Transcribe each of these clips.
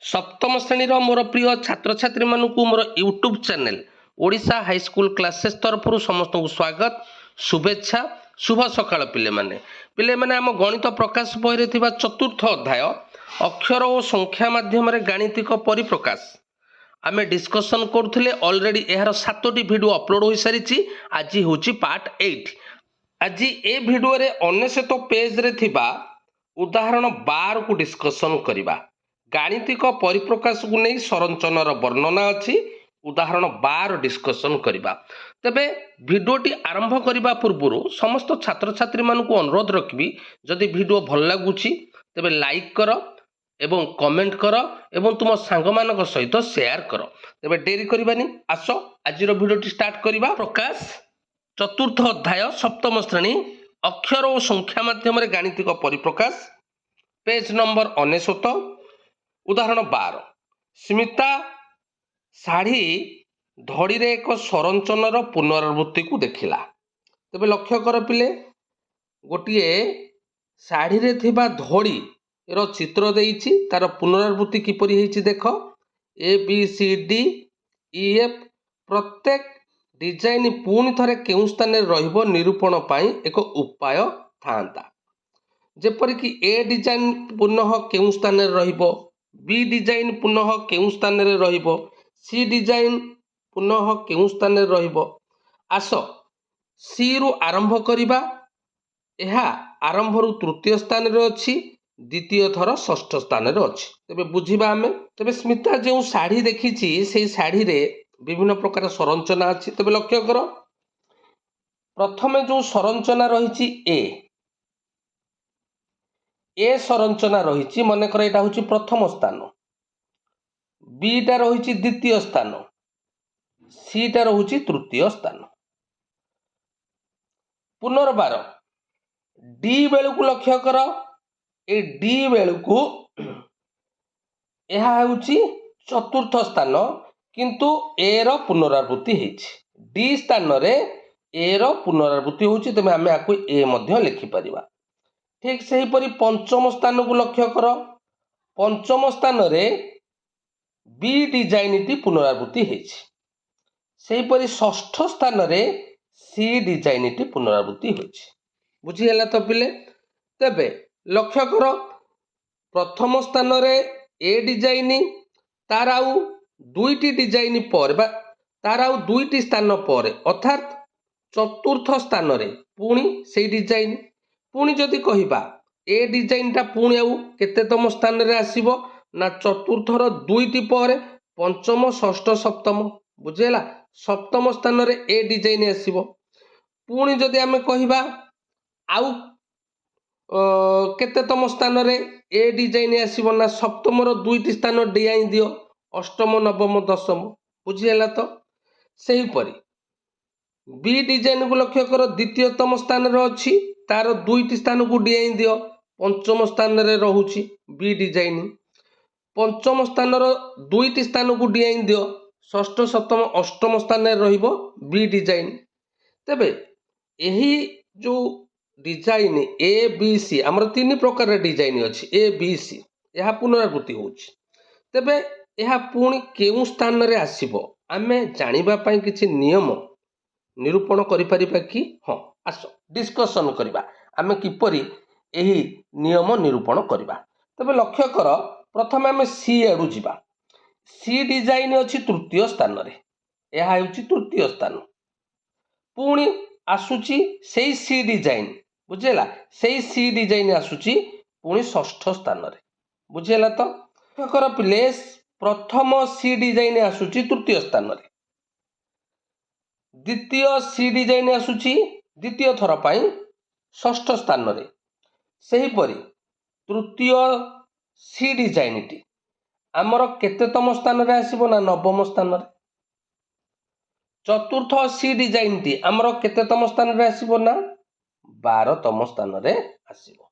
सप्तम श्रेणी मोर प्रिय छात्र छात्री मानू मोर YouTube channel Odisha high school classes तरफ समस्त को स्वागत शुभेच्छा शुभ सकाळ पिले माने आम गणित प्रकाश बही रे चतुर्थ अध्याय अक्षर और संख्या माध्यम गाणितिक परिप्रकाश आम डिस्कसन करुले अलरेडी यार 7टी भिडियो अपलोड हो सारी। आज हूँ पार्ट 8। आज ए भिडियो रे 99 पेज रे थिबा उदाहरण 12 को डिस्कसन करिबा। गाणितिक परिप्रकाश को नहीं संरचनार वर्णना अच्छी उदाहरण 12 डिस्कसन करिबा। तबे भिडियोटी आरंभ करने पूर्व समस्त छात्र छात्री मानक अनुरोध रखी जदि भिडियो भल लगुच तेबे लाइक कर एवं कमेंट कर एवं तुम सांग मानक सहित शेयर कर। तेबे डेरी करबानी आस आज भिडियोटी स्टार्ट करिबा। प्रकाश चतुर्थ अध्याय सप्तम श्रेणी अक्षर और संख्या माध्यम गाणितिक परिप्रकाश पेज नंबर 99 उदाहरण 12। स्मिता शाढ़ी धड़ी रे एक संरचनार पुनरावृत्ति को देखिला। तेबे लक्ष्य कर पिले गोटे शाढ़ी रे थिबा धड़ी रो चित्र देइछि तार पुनरावृत्ति किपरि हेछि देख A B C D E F प्रत्येक डिजाइन पुणी थरे केउ स्थान रहिबो निरूपण पाई एक उपाय थांता। जेपरिक ए डिजाइन पुनः केउ स्थान रहिबो बी डिजाइन पुनः केउ स्थान रहिबो सी डिजाइन पुनः केउ स्थान रहिबो। आस सी रु आरंभ करिबा। एहा आरंभ रु तृतीय स्थान रे अछि द्वितीय थर षष्ठ स्थान रे अछि। तबे बुझिबा आमे। तबे स्मिता जो साड़ी देखिछि से साड़ी रे विभिन्न प्रकार संरचना अछि। तबे लक्ष्य कर प्रथमे जो संरचना रहिछि ए संरचना रही मनकर यहाँ हूँ प्रथम स्थान बी टा रही द्वितीय स्थान सी टा रही तृतीय स्थान। पुनर्बार डी बेलू को लक्ष्य कर ए डी बेलू को यह हूँ चतुर्थ स्थान किंतु ए रो पुनरावृत्ति होती डी स्थान रे ए रो पुनरावृत्ति होती। तेज आम आपको ए मध्य लिखिपर। ठीक से ही परी पंचम स्थान को लक्ष्य कर पंचम स्थान रे बी डिजाइन टी पुनरावृत्ति होती। से ही परी षष्ठ स्थान रे सी डिजाइन टी पुनरावृत्ति होती। बुझीगला तो पिले। तेबे लक्ष्य कर प्रथम स्थान रे ए डिजाइन तार आउ दुईटी डिजाइन पर बा तार आउ दुईटी स्थान पर अर्थात चतुर्थ स्थान रे पुणी से डिजाइन पुणी जदि कहिबा ए डिजाइन टा पुणी आउ केतेतम स्थान रे आसीबो ना चतुर्थर दुईटी पर पंचम षष्ठ सप्तम। बुझेला सप्तम स्थान रे ए डिजाइन आसीबो। पुणी जदि आमे कहिबा आउ केतेतम स्थान रे ए डिजाइन आसीबो ना सप्तम रो दुईटी स्थान डिजाइन दियो अष्टम नवम दशम। बुझेला तो सही परी बी डिजाइन को लक्ष्य कर द्वितीयतम स्थान रे अछि तार दुईटी स्थान को डिजाइन दियो पंचम स्थान रे रहुछि बी डिजाइन पंचम स्थान रो दुईटी स्थान को डिजाइन दियो षष्ठ सप्तम अष्टम स्थान रे रहिबो बी डिजाइन। तेबे एही जो डिजाइन ए बी सी हमर तीन प्रकार डिजाइन अछि ए बी सी यह पुनरावृत्ति होछि। तेबे यह पुणी केउ स्थान रे आसीबो आमे जानिबा पई किछि नियम निरूपण करि परिबा कि हाँ आस डिस्कसन करिबा आमे किपरि एही नियम निरूपण करिबा। तबे लक्ष्य कर प्रथम आमे सी आडू जिबा। सी डिजाइन अछि तृतीय स्थान रे यह हेउछि तृतीय स्थान पुणी आसुची सेही सी डिजाइन। बुझेला सेही सी डिजाइन आसुची पुणी षष्ठ स्थान रे। बुझेला तो लक्ष्य कर पिले प्रथम सी डिजाइन आसुची तृतीय स्थान रे द्वितीय सी डिजाइन आसुची द्वितीय थर पाई षष्ठ स्थान रे सही परी तृतीय सी डिजाइन टी आमर केतेतम स्थान रे आसीबो ना नवम स्थान रे। चतुर्थ सी डिजाइन टी आमर केतेतम स्थान रे आसीबो ना 12तम स्थान रे आसीबो।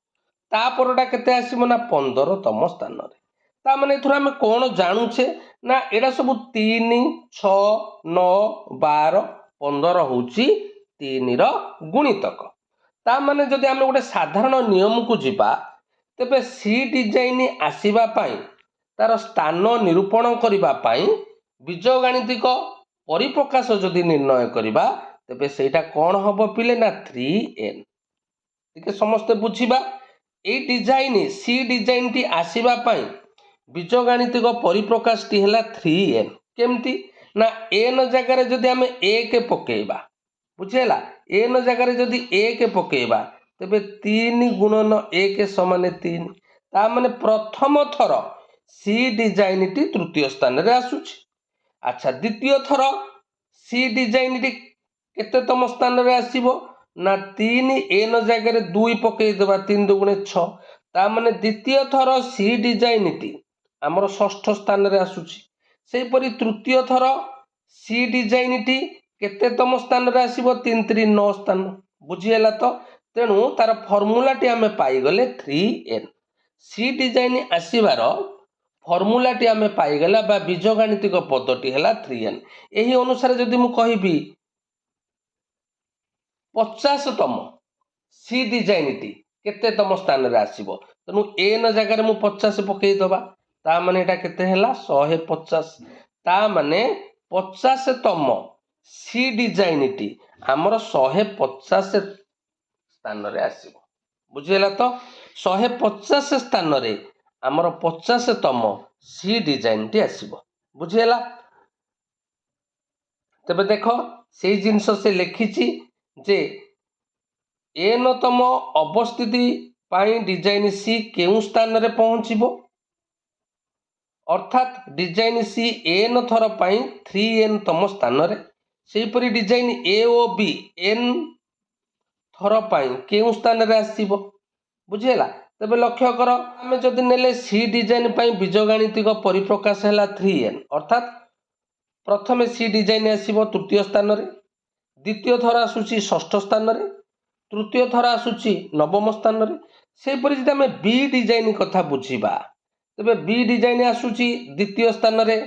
ता परडा केते आसीबो ना 15तम स्थान रे। ता माने एथुरा हम कोन जानुछे ना एडा सब 3 6 9 12 15 होउची 3 रो गुणितक। ता माने जदि हम गोटे साधारण नियम को जिबा तेबे सी डिजाइन आसीबा पाई तार स्थान निरूपण करने बीजगणितिक परिप्रकाश जदि निर्णय करवा तेबे सेटा कौन हम पिले ना 3n। ठीक है, समस्ते बुझा ये डिजाइन सी डिजाइन टी आसवा बीजगणितिक परिप्रकाश टी है 3n। केमती ना एन जगार जदि आम एक पकेबा बुझेगा एन जगार जदि एक पकेबा तेबे 3 गुणन 1 समान 3 ता माने प्रथम थर सी डिजाइन टी तृतीय स्थान रे आसुची। अच्छा द्वितीय थर सी डिजाइन टी केतेतम स्थान रे आसीबो ना 3 एन जगार 2 पकेदेबा 3 दुगुणे 6 ता माने द्वितीय थर सी डिजाइन टी आमर षष्ठ स्थान रे आसुची। सेहीपरि तृतीय थर सी डिजाइन टी केतेतम स्थान रे आसीबो 3 3 9 स्थान। बुझीगला तो तेणु तार फर्मूला टी आमे पाईगले 3n। सी डिजाइन आसीबार फर्मूला टी आमे पाईगला बा बीजगणितिक पद्धति है 3n। यही अनुसार जदि मु कहिबी 50तम सी डिजाइन टी केतेतम स्थान रे आसीबो तेणु एन जगार मु 50 पकई दबा ता माने एटा केते हैला 150 ता माने 50तम सी डिजाइन टी आमर 150 स्थान रे आसीबो। बुझीगला तो 150 स्थान रे आमर 50तम सी डिजाइन टी आसीबो। बुझीगला तेबे देखो से जिनस से लिखिची जे एनतम अवस्थिति पाई डिजाइन सी केउ स्थान रे पहुंचीबो अर्थात डिजाइन सी एन थर पाई 3n तम स्थान रे। सेहीपरि डिजाइन ए ओ बी एन थर पाई केउ स्थान रे आसीबो। बुझीगला तेबे लक्ष्य कर आमे जदि नेले सी डिजाइन पाई बीजगणितिक परिप्रकाश है 3n अर्थात प्रथमे सी डिजाइन आसीबो तृतीय स्थान रे द्वितीय थर आसुची षष्ठ स्थान रे तृतीय थर आसुची नवम स्थान रे। सेहीपरि जदि आमे बी डिजाइन कथा बुझीबा तेबे बी डिजाइन आसुची द्वितीय स्थान रे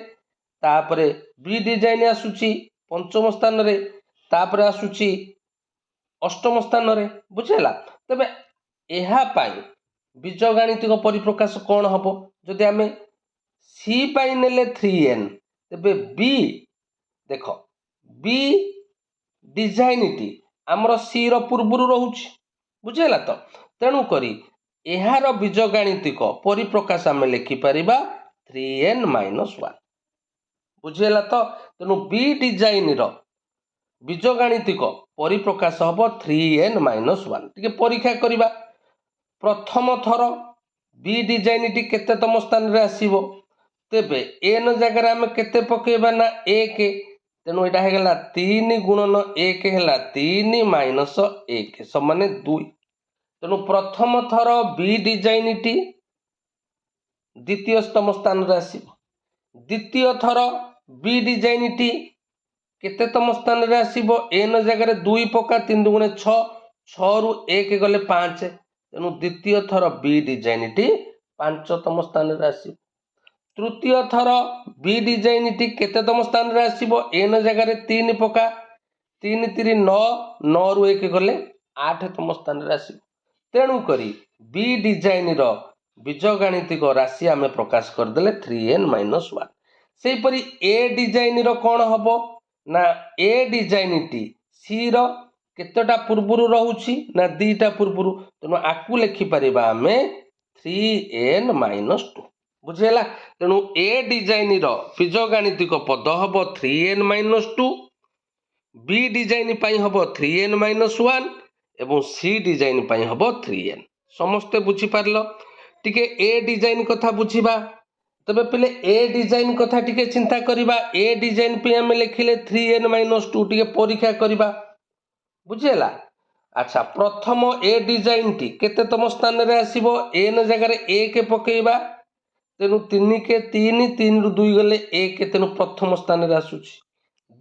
तापरे बी डिजाइन आसुची पंचम स्थान रे तापरे आसुची अष्टम स्थान रे। बुझेला तेबे एहा पाई बीजगणितिक परिप्रकाश कौन हम जदि आमे सी पाई नेले 3n तेबे बी देख बी डिजाइन टी आमर सी रो पूर्वरु रहूची। बुझेला तो तेणु करी एहार बीजगणितिक परिप्रकाश आमे लिखि परिबा 3n - 1। बुझेला तो तेणु बी डिजाइन रो बीजगणितिक परिप्रकाश हम 3n - 1। टिके परीक्षा करिबा प्रथम थर बी डिजाइन टी केतेतम स्थान रे आसीबो तेबे एन जगार आमे केते पकेबा ना 1 तेणु एटा हे गला 3 गुणन 1 हैला 3 माइनस 1 समान 2। तेणु प्रथम थर बी डिजाइन टी द्वितीयतम स्थान रे आसीबो द्वितीय थर बी डिजाइन टी केतेतम स्थान रे आसीबो एन जगार 2 पका 3 दुगुणे 6 6 रु 1 गले 5 तेणु द्वितीय थर बी डिजाइन टी 5तम स्थान रे आसीबो। तृतीय थर बी डिजाइन टी केतेतम स्थान रे आसीबो एन जगार 3 पका 3 3 9 9 रु 1 गले 8तम स्थान रे आसीबो। तेणु करी बी डिजाइन रो बीजगणितिक राशि आमे प्रकाश करदेले 3n - 1। सेहीपरि ए डिजाइन रो कौन हम ना ए डिजाइन टी सी रो केतटा पूर्वरु रहूची ना 2टा पूर्वरु तेणु आकु लिखि परिबा आमे 3n - 2। बुझेला तेणु ए डिजाइन रो बीजगणितिक पद हम 3n - 2 बी डिजाइन पाई हम 3n - 1 एवं सी डिजाइन पाई हम 3n। समस्ते बुझी पारलो टिके ए डिजाइन कथा बुझीबा तबे पहले ए डिजाइन कथा टिके चिंता करिबा ए डिजाइन पे हम लिखिले 3n - 2 टिके परीक्षा करिबा। बुझेला अच्छा प्रथम ए डिजाइन टी केतेतम स्थान रे आसीबो एन जगार 1 पकेइबा तेणु 3 के 3 3 रु 2 गले 1 तेणु प्रथम स्थान रे आसुची।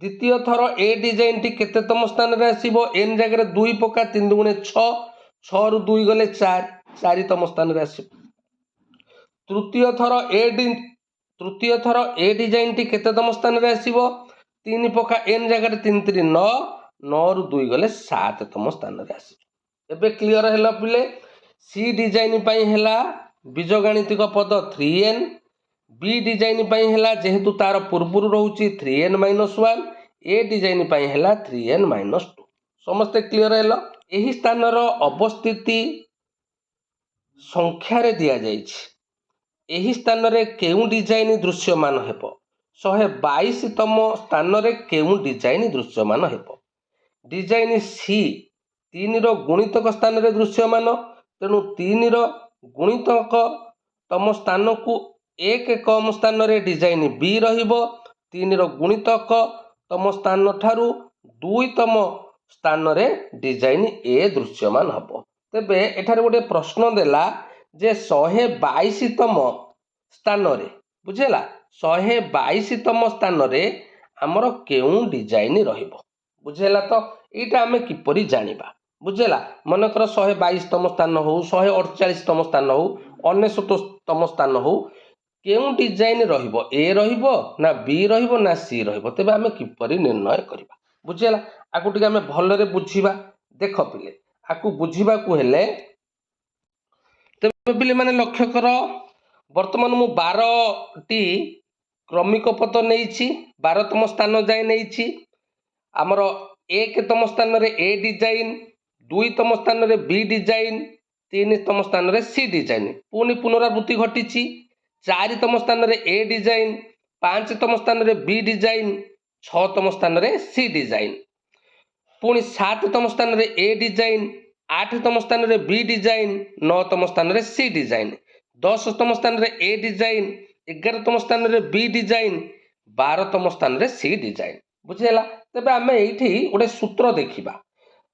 द्वितीय थर ए डिजाइन टी केतेतम स्थान रे आसीबो एन जगार 2 पका 3 दुगुणे 6 6 रु 2 गले 4 4तम स्थान रे आसीबो। तृतीय थर ए डिजाइन टी केतेतम स्थान रे आसीबो 3 पका एन जगार 3 3 9 9 रु 2 गले 7तम स्थान रे आसीबो। एबे क्लियर हैला पिले सी डिजाइन पाई हैला बीजगणितिक पद 3n बी डिजाइन पाई हैला जेहेतु तार पूर्वरु रहउची 3n-1 ए डिजाइन पाई हैला 3n-2 समस्त क्लियर हैला। एही स्थान रो अवस्थिति संख्या रे दिया जाइछि। एही स्थान रे केउ डिजाइन दृश्यमान हेबो 122तम स्थान रे केउ डिजाइन दृश्यमान हेबो। डिजाइन सी 3 रो गुणितक स्थान रे दृश्यमान तेणु 3 रो गुणितक तम स्थान को 1 कम स्थान रे डिजाइन बी रहिबो 3 रो गुणितक तम स्थान ठारू 2 तम स्थान रे डिजाइन ए दृश्यमान हबो। तेबे एठारे गोटे प्रश्न देला जे 122तम स्थान रे बुझेला 122तम स्थान रे हमर केउ डिजाइन रहिबो बुझेला। तो एटा हमें किपरि जानिबा बुझेला मनकर 122तम स्थान हो 148तम स्थान हो 99तम स्थान हो केउ डिजाइन रहिबो ए रहिबो ना बी रहिबो ना सी रहिबो तेबे हमें किपरि निर्णय करिबा बुझेला। आकु टिके हमें भलरे बुझिबा देख पिले आकु बुझिबा को हेले तेबे पिले माने लक्ष्य कर वर्तमान मु 12टी क्रमिक पद नेइछि 12तम स्थान जाय नेइछि आमर 1तम स्थान रे ए डिजाइन 2तम स्थान रे बी डिजाइन 3तम स्थान रे सी डिजाइन पुनि पुनरावृत्ति घटिछि 4तम स्थान रे ए डिजाइन 5तम स्थान रे बी डिजाइन 6तम स्थान रे सी डिजाइन पुनि 7तम स्थान रे ए डिजाइन 8तम स्थान रे बी डिजाइन 9तम स्थान रे सी डिजाइन 10तम स्थान रे ए डिजाइन 11तम स्थान रे बी डिजाइन 12तम स्थान रे सी डिजाइन बुझेला। तेबे आमे एठी गोटे सूत्र देखिबा।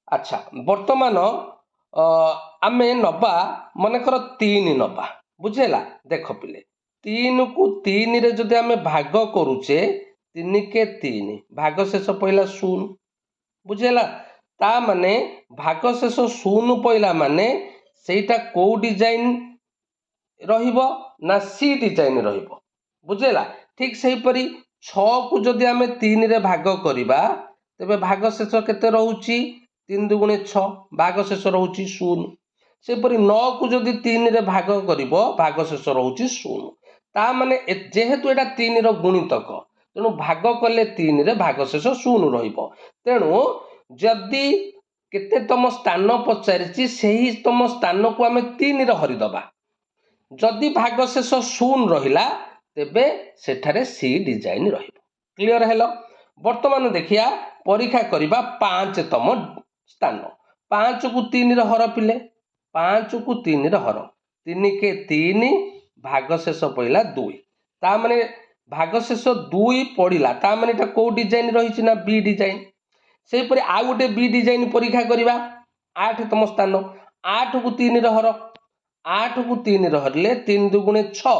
अच्छा वर्तमान आमे नबा मनकर 3 नबा बुझेला देख पिले 3 को 3 रे जदि आमे भाग करूचे 3 के 3 भाग शेष पहला 0 बुझेला ता माने भाग शेष 0 पहला माने सेटा को डिजाइन रहिबो ना सी डिजाइन रहिबो बुझेला। ठीक सही परी 6 को जदि आमे 3 रे भाग करिबा तेबे भाग शेष केते रहउची 3 दुगुणे 6 भाग शेष रहउची 0 से परी 9 को जदि 3 रे भाग करिबो भाग शेष रहउची 0 ता माने जेहेतु एटा 3 रो गुणितक तेणु भाग कले 3 रे भाग शेष 0 रहिबो तेणु जदि केतेतम स्थान पचारिछि सेही तम स्थान को आमे 3 रे हरि दबा जदि भाग शेष 0 रहिला तेबे सेठारे सी डिजाइन रहिबो क्लियर हेलो। वर्तमान देखिया परीक्षा करिबा 5तम स्थान 5 को 3 रे हर पिले 5 को 3 रे हर 3 के 3 भाग शेष पइला 2 ता माने भाग शेष 2 पड़िला ता माने एटा को डिजाइन रहिछि ना बी डिजाइन सेही परि आ गोटे बी डिजाइन परीक्षा करिबा 8तम स्थान 8 को 3 रे हर 8 को 3 रे हरले 3 दुगुणे 6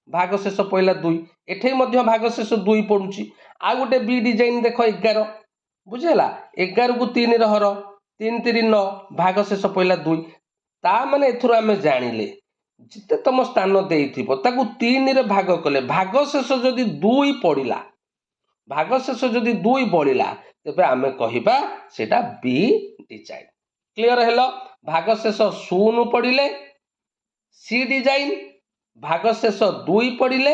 भाग शेष पहला 2 एठे मध्य भाग शेष 2 पड़ुची आ गोटे बी डिजाइन देख 11 बुझेला 11 को 3 रे हर 3 3 9 भाग शेष पहला 2 ता माने एथुर आमे जानिले जिते तम स्थान देइथिबो ताकू 3 रे भाग कले भाग शेष जदि 2 पड़िला भाग शेष जदि 2 पड़िला तेबे आमे कहिबा सेटा बी डिजाइन क्लियर हेलो। भाग शेष 0 पड़िले सी डिजाइन भाग शेष 2 पड़िले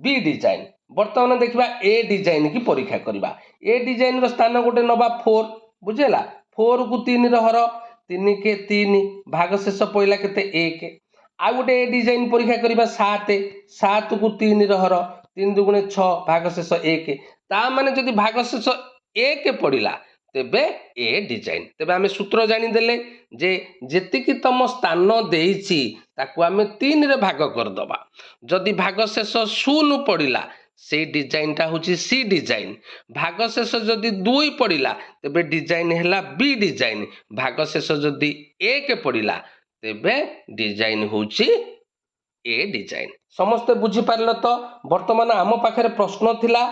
बी डिजाइन। वर्तमान देखिबा ए डिजाइन की परीक्षा करिबा ए डिजाइन रो स्थान गोटे नबा 4 बुझेला 4 को 3 रे हर 3 के 3 भाग शेष पइला केते 1 आ गोटे ए डिजाइन परीक्षा करिबा 7 7 को 3 रे हर 3 दुगुणे 6 भाग शेष 1 ता माने जदि भाग शेष 1 पड़िला तेबे ए डिजाइन तेबे आमे सूत्र जानि देले जे जेतिकी तम स्थान देइछि ताकू आमे 3 रे भाग कर दबा जदि भाग शेष 0 पड़िला से डिजाइनटा होची सी डिजाइन भाग शेष जदि 2 पड़िला तेबे डिजाइन हैला बी डिजाइन भाग शेष जदि 1 पड़िला तेबे डिजाइन होची ए डिजाइन। समस्त बुझी पारल तो वर्तमान आम पाखरे प्रश्न थिला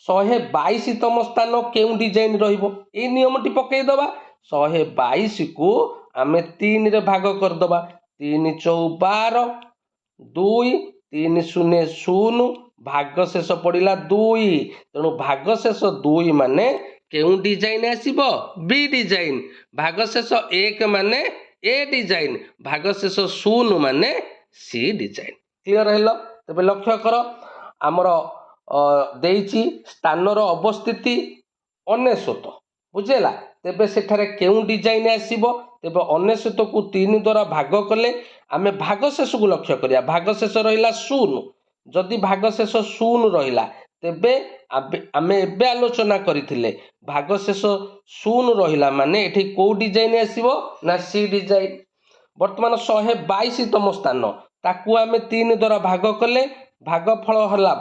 122तम स्थान केउ डिजाइन रहिबो ए नियमटी पकई दबा 122 को आमे 3 रे भाग कर दबा 3 चौ 12 2 3 0 0 भाग शेष पड़िला 2 तेणु भाग शेष 2 माने केउ डिजाइन आसीबो बी डिजाइन भाग शेष 1 माने ए डिजाइन भाग शेष 0 माने सी डिजाइन क्लियर हेलो। तेबे लक्ष्य कर आमर देइछि स्थानर अवस्थिति 99 बुझेला। तेबे सेठारे केउ डिजाइन आसीबो तेबे 99 को 3 द्वारा भाग कले आमे भागशेष को लक्ष्य करिया। भागशेष रहिला 0 जदि भागशेष 0 रहिला तेबे आमे एबे आलोचना करिथिले भागशेष 0 रहिला माने एठी को डिजाइन आसीबो ना सी डिजाइन। वर्तमान 122तम स्थान ताकू आमे 3 द्वारा भाग कले भागफल हला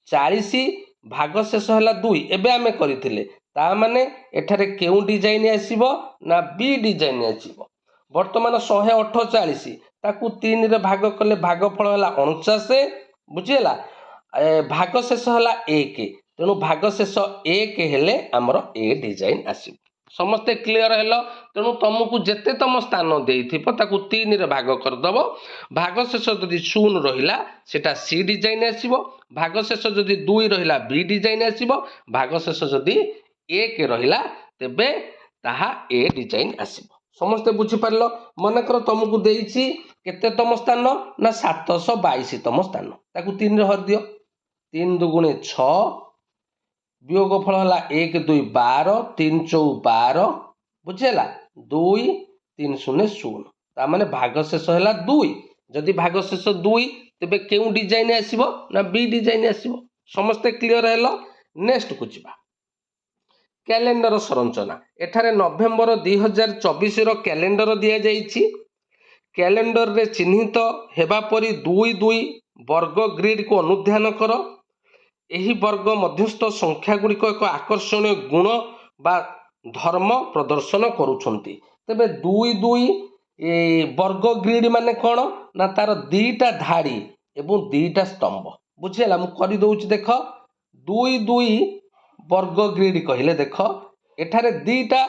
40 भागशेष हला 2 एबे आमे करिथिले ता माने एठारे केउ डिजाइन आसीबो ना बी डिजाइन आसीबो। वर्तमान 148 ताकू 3 रे भाग कले भागफल हला 49 बुझिला भागशेष हला 1 तेणु भागशेष 1 हेले आमर ए डिजाइन आसीबो। समस्ते क्लियर हेलो। तेणु तुमको जेते तम स्थान देइथिबो ताकू 3 रे भाग करदबो। भागशेष जदि 0 रहिला सेटा सी डिजाइन आसीबो। भागशेष जदि 2 रहिला बी डिजाइन आसीबो। भागशेष जदि 1 रहिला तेबे ताहा ए डिजाइन आसीबो। समस्ते बुझी पारलो। मन कर तुमको देइछि केते तम स्थान ना 722 तम स्थान ताकू 3 रे हर दियो 3 दुगुणे 6 वियोग फल हला 1 2 12 3 4 12 बुझेला 2 3 0 0 ता माने भागशेष हला 2 जदि भागशेष 2 तेबे केउ डिजाइन आसीबो ना बी डिजाइन आसीबो। समस्ते क्लियर हेलो। नेक्स्ट को जिबा कैलेंडर संरचना। एठारे नवेम्बर 2024 रो कैलेंडर दिया जाइछि। कैलेंडर रे चिन्हित हेबा परी 2 2 वर्ग ग्रिड को अनुध्यान कर। एही वर्ग मध्यस्थ संख्या गुड़िक एक आकर्षणीय गुण बा धर्म प्रदर्शन करुछंती। तेबे 2 2 वर्ग ग्रिड माने कौन ना तार 2टा धाड़ी एवं 2टा स्तंभ बुझेला। मु करि दउछि देख 2 2 वर्ग ग्रिड कहिले देख एठारे 2टा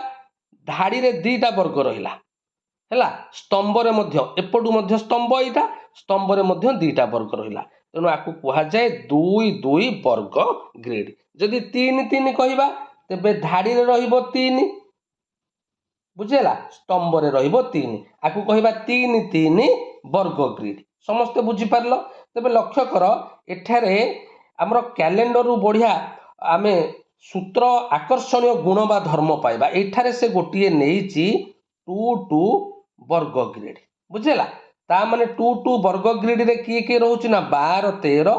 धाड़ी रे 2टा वर्ग रहिला हैला स्तंभ रे मध्य एपटू मध्य स्तंभ एटा स्तंभ रे मध्य 2टा वर्ग रहिला तेणु आकु कुहा जाए 2 2 वर्ग ग्रिड। जदि 3 3 कहबा तेबे धाड़ी रे रहिबो 3 बुझेला स्तंभ रे रहिबो 3 आकु कहबा 3 3 वर्ग ग्रिड। समस्त बुझी पारलो। तेबे लक्ष्य कर एठारे हमर कैलेंडर रु बढ़िया आमे सूत्र आकर्षणीय गुण बा धर्म पाइबा। एठारे से गोटिए नेइची 2 2 वर्ग ग्रिड बुझेला ता माने 2 2 वर्ग ग्रिड रे किए किए रहउची ना 12 13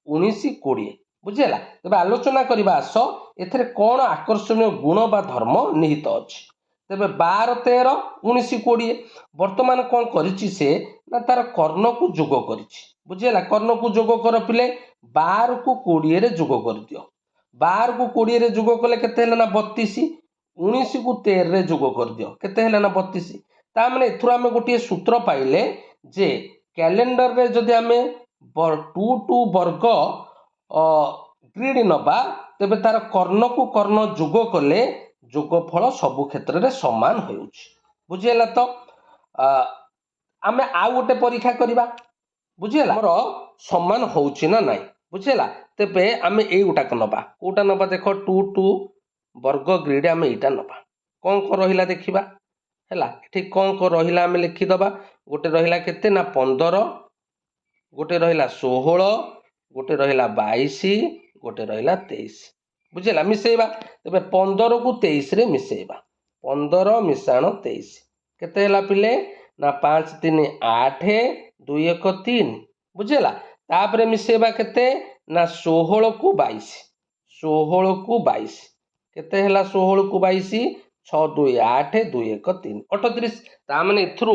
19 20 बुझेला। तबे आलोचना करिबा आस एथरे कोन आकर्षणीय गुण बा धर्म निहित अछि। तबे 12 13 19 20 वर्तमान कोन करिछि से ना तार कर्ण को जोग करिछि बुझेला। कर्ण को जोग कर पिले 12 को 20 रे जोग कर दियो 12 को 20 रे जोग कले केते हेला ना 32 19 को 13 रे जोग कर दियो केते हेला ना 32 ता माने एथुरा हमें गोटे सूत्र पाइले जे कैलेंडर रे जदि हमें 2 2 वर्ग ग्रिड नबा तेबे तार कर्ण को कर्ण जोग कले जोगफल सबु क्षेत्र रे समान होउछि बुझियला। तो आमे आ गोटे परीक्षा करिबा बुझियला हमर समान होउछि ना नाही बुझियला। तेबे आमे एई गोटा नबा कोटा नबा देखो 2 2 वर्ग ग्रिड आमे एटा नबा कोन को रहिला देखिबा हैला एठी कोन को रहिला आमे लिखि दबा। गोटे रहिला केते ना 15 गोटे रहिला 16 गोटे रहिला 22 गोटे रहिला 23 बुझिला मिसेइबा। तबे 15 को 23 रे मिसेइबा 15 मिसाण 23 केते हैला पिले ना 5 3 8 2 1 3 बुझिला। तापरे मिसेइबा केते ना 16 को 22 16 को 22 केते हैला 16 को 22 6 2 8 2 1 3 38 ता माने इथरु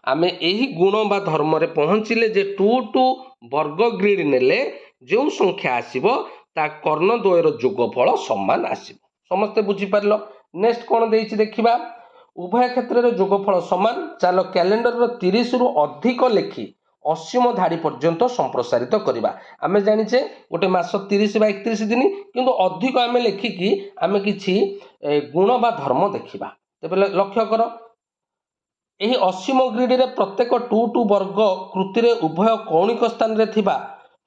आमे एही गुण बा धर्म रे पहुंचिले जे 2 2 वर्ग ग्रिड नेले जो संख्या आसीबो ता कर्ण द्वयर जोगफल समान आसीबो। समस्त बुझी पारलो। नेक्स्ट कोन देइछि देखिबा उभय क्षेत्र रे जोगफल समान। चलो कैलेंडर रो 30 रु अधिक लेखि 80 धाड़ी पर्यंत संप्रसारित करिबा। आमे जानिछे गोटे मास 30 बा 31 दिन किंतु अधिक आमे लेखि कि आमे किछि गुण बा धर्म देखिबा। तेबे लक्ष्य कर एही 80 ग्रिड रे प्रत्येक 2 2 वर्ग कृति रे उभय कौणिक स्थान रे थिबा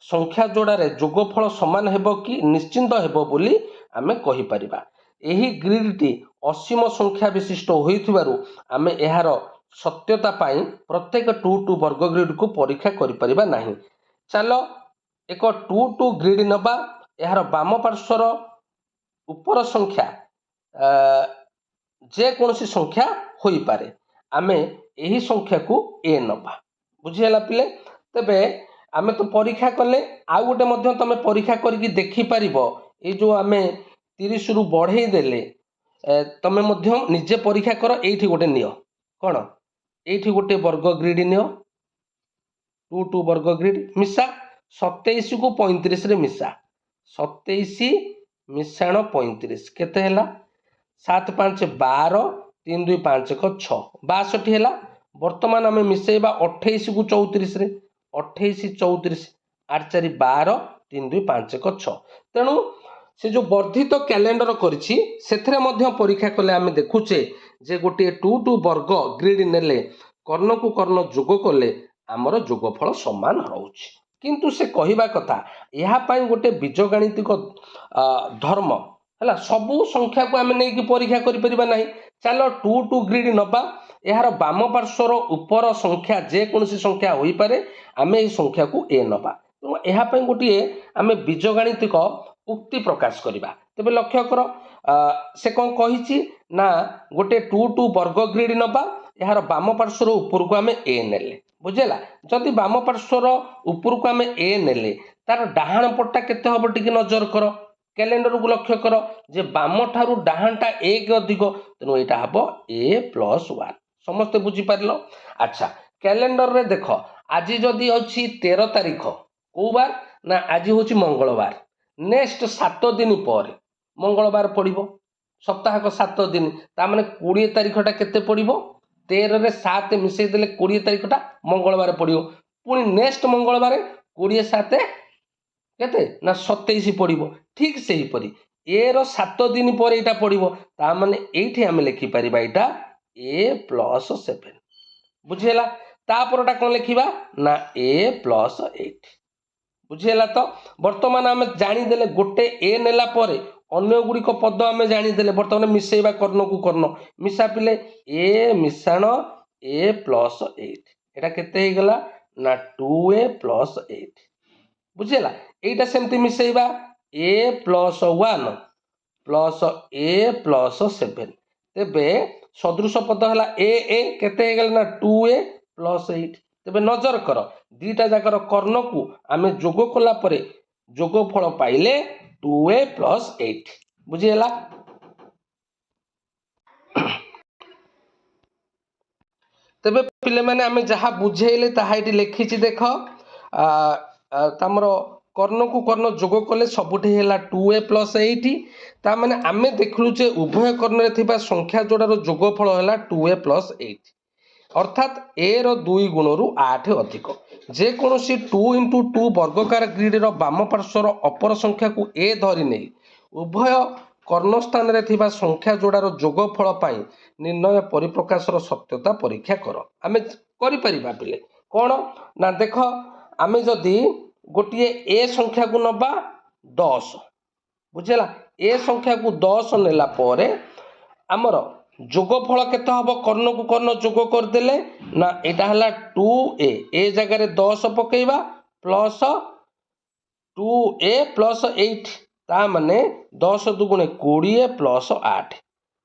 संख्या जोड़ारे जोगफल समान हेबो कि निश्चिंत हेबो बोली आमे कहि परिबा। एही ग्रिड टी 80 संख्या विशिष्ट होइथिबारु आमे एहार सत्यता पाई प्रत्येक 2 2 वर्ग ग्रिड को परीक्षा करि परिबा नाही। चलो एक 2 टू ग्रिड नबा यार बाम पार्श्वर उपर संख्या जे कौन सी संख्या होई पारे आमे यही संख्या को ए नबा बुझीला पिले तेबे आमे तो परीक्षा कले आउ गोटे मध्य तमे परीक्षा करके देखि पारिबो ए जो आमे 30 रु बढ़ई देले तमे मध्य निजे परीक्षा कर एठी गोटे नियो कौन एठी गोटे वर्ग ग्रिड नियो 2 टू वर्ग ग्रिड मिसा 27 को 35 रे मिसा 27 मिसाण 35 केते हैला 7 5 12 3 2 5 1 6 62 हैला वर्तमान आमे मिसेबा 28 को 34 रे 28 34 8 4 12 3 2 5 1 6 तेणु से जो वर्धित कैलेंडर करिछि सेथरे मध्य परीक्षा कले आमे देखुचे जे गोटे 2 टू वर्ग ग्रिड नेले कर्ण को कर्ण जोग कले आमर जोगफल समान रहउछि किंतु से कहिबा कथा यहा पई गोटे बीजगणितिक धर्म हैला सबु संख्या को आमे नै कि परीक्षा करि परिबा नाही चलो 2 टू ग्रिड नबा यार बाम पार्श्वर उपर संख्या जे कौन सी संख्या होई पारे आमे ए संख्या को ए नबा तो यहा पई गोटे आमे बीजगणितिक उक्ति प्रकाश करिबा तबे लक्ष्य कर से कौन कहिछि ना गोटे 2 टू वर्ग ग्रिड नबा यार बाम पार्श्वर ऊपर को आमे ए नेले बुझेला जदि बाम पार्श्वर ऊपर को आमे ए नेले तार डाहाण पट्टा केते हबो टिके नजर कर कैलेंडर को लक्ष्य कर जे बाम ठारू डाहाणटा 1 अधिक तेनु एटा हबो a + 1 समस्त बुझी पारलो अच्छा कैलेंडर रे देखो आज जदि अछि 13 तारिख को बार ना आज होछि मंगलवार नेक्स्ट 7 दिन पर मंगलवार पड़िबो सप्ताहक 7 दिन ता माने 20 तारिखटा केते पड़िबो 13 रे 7 मिसई देले 20 तारिखटा मंगलवार पड़िबो पुनी नेक्स्ट मंगलवार 20 7 केते ना 27 पड़िबो ठीक सेही परी ए रो 7 दिन पर एटा पड़िबो ता माने एठी हम लिखि परिबा एटा a + 7 बुझिला तापरटा कोन लिखिबा ना a + 8 बुझिला तो वर्तमान आम जानी देले गोटे ए नेला परे अन्य गुड़िक पद आम जानी देले वर्तमान मिसेबा कर्ण को कर्ण मिसा पिले ए मिसाण a + 8 एटा केते हे गला ना 2a + 8 बुझिला एटा सेमती मिसेबा a + 1 + a + 7 तेबे सदृश पद हला ए केते हे गला ना 2a + 8 तेबे नजर कर दीटा जाकर कर्ण को आमे जोग कला परे जोगफल पाइले 2a + 8 बुझिला तेबे पिले माने आमे जहा बुझेइले ताहा इटी लिखिछि देख तमरो कर्ण को कर्ण जोग कले सबुठी हैला 2a + 8 ता माने आमे देखलु जे उभय कर्ण रे थिबा संख्या जोड़ार जोगफल हैला 2a + 8 अर्थात ए रो 2 गुण रु 8 अधिक जे कोनोसी 2 × 2 वर्गकार ग्रिड रो बाम पार्श्वर अपर संख्या को ए धरि नै उभय कर्ण स्थान रे थिबा संख्या जोड़ार जोगफल पाई निर्णय परिप्रकाशर सत्यता परीक्षा कर आमे करि परिबा पिले कोन ना देख आमे जदी गोटिए ए संख्या को नबा 10 बुझला ए संख्या को 10 नेला परे हमर जोगफल केते हबो कर्ण को कर्ण जोग कर देले ना एटा हला 2a ए जगह रे 10 पकेइबा प्लस 2a + 8 ता माने 10 दुगुणे 20 + 8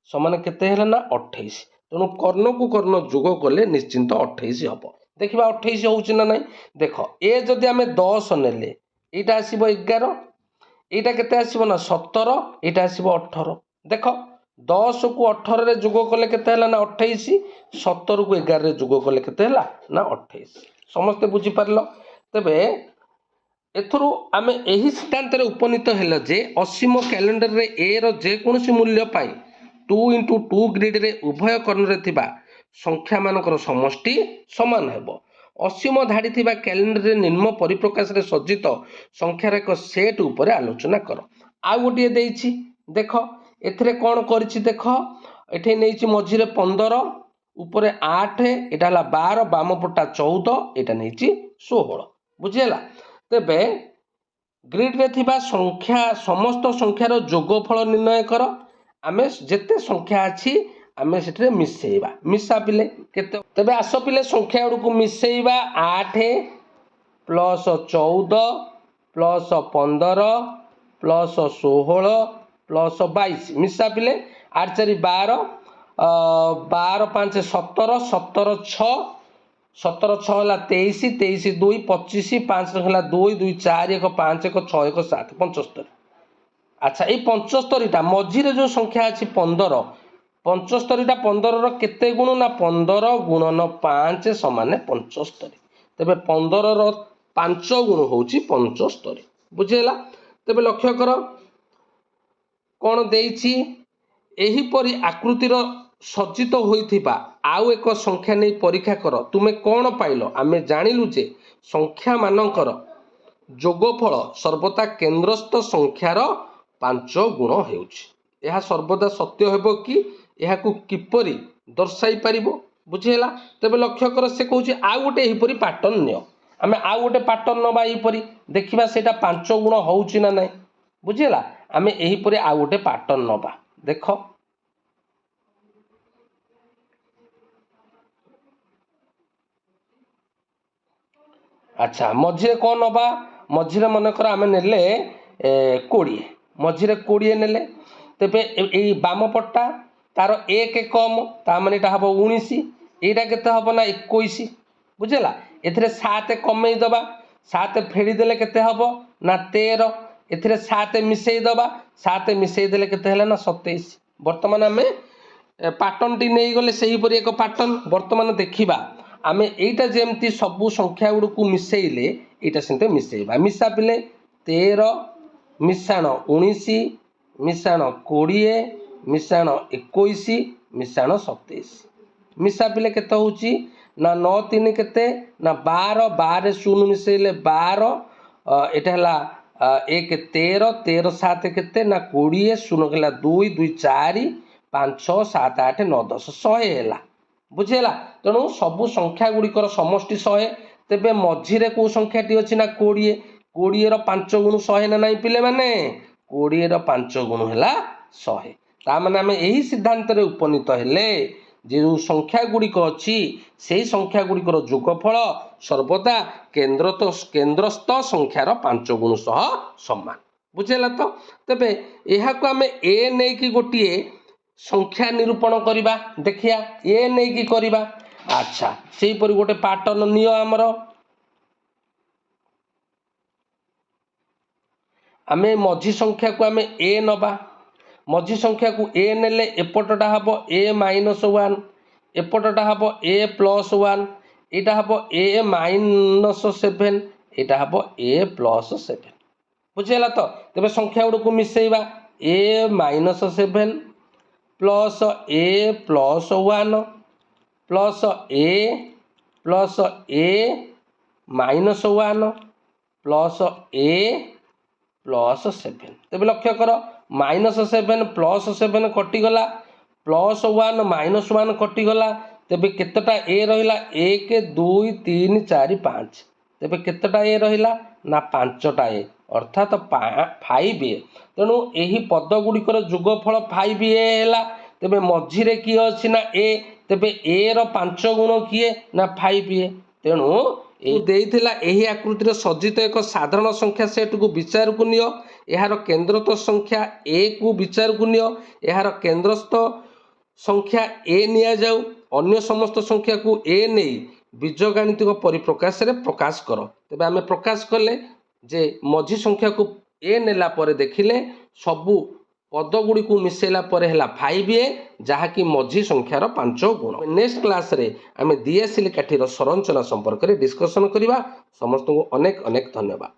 समान केते हैला ना 28 तेणु कर्ण को कर्ण जोग कले निश्चिंत 28 हबो देखिबा 28 होउची ना नाही देख ए जदी आमे 10 नेले एटा आसीबो 11 एटा केते आसीबो ना 17 एटा आसीबो 18 देख 10 को 18 रे जोग कले केते हैला ना 28 17 को 11 रे जोग कले केते हैला ना 28 समस्त बुझी पारलो तबे एथुरु आमे एही सिद्धांत रे उपनीत हेलो जे असीम कैलेंडर रे ए रो जे कोनसी मूल्य पाई 2 × 2 ग्रिड रे उभय कर्ण रे थिबा संख्या मानकर समष्टि समान हेबो असीम धाड़ी थिबा कैलेंडर रे निम्न परिप्रकाश रे सज्जित संख्यार एक सेट ऊपर आलोचना कर आ गोटिए देइछि देखो एथरे कोन करिछि देखो एठे नेइछि मझिरे 15 ऊपर 8 एटा हला 12 बाम पट्टा 14 एटा नेइछि 16 बुझिला तेबे ग्रिड रे थिबा संख्या समस्त संख्यार जोगफल निर्णय कर आमे जेते संख्या अछि आमे सेठरे मिसा पिले केते तेबे आसो पिले संख्या को मिसेइबा 8 प्लस 14 प्लस 15 प्लस 16 प्लस 22 मिसा पिले 8 4 12 12 5 17 17 6 17 6 है 23 23 2 25 5 है 2 2 4 1 5 1 6 1 7 75। अच्छा ये 75टा मझीरे जो संख्या अच्छी 15 75टा 15 केते गुण ना 15 गुणन 5 समान 75। तेबे 15 5 गुण होची 75 बुझेला। तेबे लक्ष्य कर कौन देइछि एहीपरि आकृतिर सज्जित होइथिबा आउ एक संख्या नहीं परीक्षा कर तुमे कौन पाइल। आमे जानिलु जे संख्या मानकर जोगफल सर्वदा केन्द्रस्थ संख्यार 5 गुण हेउछि। यह सर्वदा सत्य हेबो कि यहाकू किपरि दर्शाई पारिबो बुझेला। तेबे लक्ष्य कर से कहूछि आउ गोटे एहीपरि पैटर्न नियो। आमे आउ गोटे पैटर्न नबा एहीपरि देखिबा सेटा 5 गुण होउछि ना नाही बुझेला। आमे एहीपरि आउ गोटे पैटर्न नबा देख। अच्छा मझे कौन नबा मझे मनकर आम ने 20 मझे 20 ने तेरे ये बाम पट्टा तार 1 कम ताने यहाँ हम 19 यहाँ के हम ना 21 बुझेगा। ए 7 कमे दबा 7 फेड़ीदे के हम ना 13 ए 7 मिसईदबा 7 मिसईदे के ना 27। बर्तमान आम पैटर्न टी नहीं गले से एक पैटर्न बर्तमान देखा आमे एटा जेमती सबू संख्या गुड़ को मिसेइले एटा सेमते मिसेइबा मिसा पिले 13 मिसाण 19 मिसाण 20 मिसाण 21 मिसाण 27 मिसा पिले केते होउची ना 9 3 केते ना 12 12 शून्य मिसेइले 12 एटा हला 1 13 13 7 केते ना 20 शून्य हला 2 2 4 5 6 7 8 9 10 100 हैला बुझेला। तेणु सबू संख्या गुड़िकर समष्टि 100 तेबे मझीरे को संख्याटी अच्छी ना 20 20 5 गुण 100 ना नहीं पिले माने 20 5 गुण है 100 ताने आम यही सिद्धांत उपनीत हेले जो संख्या गुड़िक अच्छी से संख्या गुड़िकर जोगफल सर्वदा केन्द्रस्थ संख्यार 5 गुण सह समान बुझेला। तो तेबे यह आम ए नहीं कि गोटे संख्या निरूपण करवा देखिया ए नहीं कि करवा। अच्छा से गोटे पैटर्न नियो आमर आमे मझी संख्या को आमे ए नबा मझी संख्या को ए नेले एपटटा हम ए -1 एपटटा हम ए +1 एटा हम ए -7 एटा हम ए +7 बुझेला। तो तेरे संख्या गुड़ को मिसेइबा ए -7 प्लस ए +1 प्लस ए -1 प्लस ए +7 तेज लक्ष्य कर -7 +7 कटिगला +1 -1 कटिगला तेज केतटा ए रहा 1 2 3 4 5 तेज केतटा ए रहा ना 5टा ए अर्थात 5a। तेणु यही पद गुड़िकर जोगफल 5a है तेबे मझीरे किए अच्छी ना ए तेबे ए रो 5 गुण किए ना 5a। तेणु देइथिला एही आकृतिर सज्जित एक साधारण संख्या सेट को विचार को नियो यार केन्द्रस्थ संख्या ए को विचार को नियो यार केन्द्रस्थ संख्या ए निया जाऊ अन्य समस्त संख्या को ए नहीं बीजगणितिक परिप्रकाश रे प्रकाश कर। तेबे आमे प्रकाश कले जे मझी संख्या को ए नेला परे देखिले सबू पद गुड़ी को मिसेला परे हला 5a जहाँकि मझी संख्यार 5 गुण। नेक्स्ट क्लास रे आमे दियासिली काठीर संरचना संपर्क में डिस्कसन करिबा। समस्त को अनेक अनेक धन्यवाद।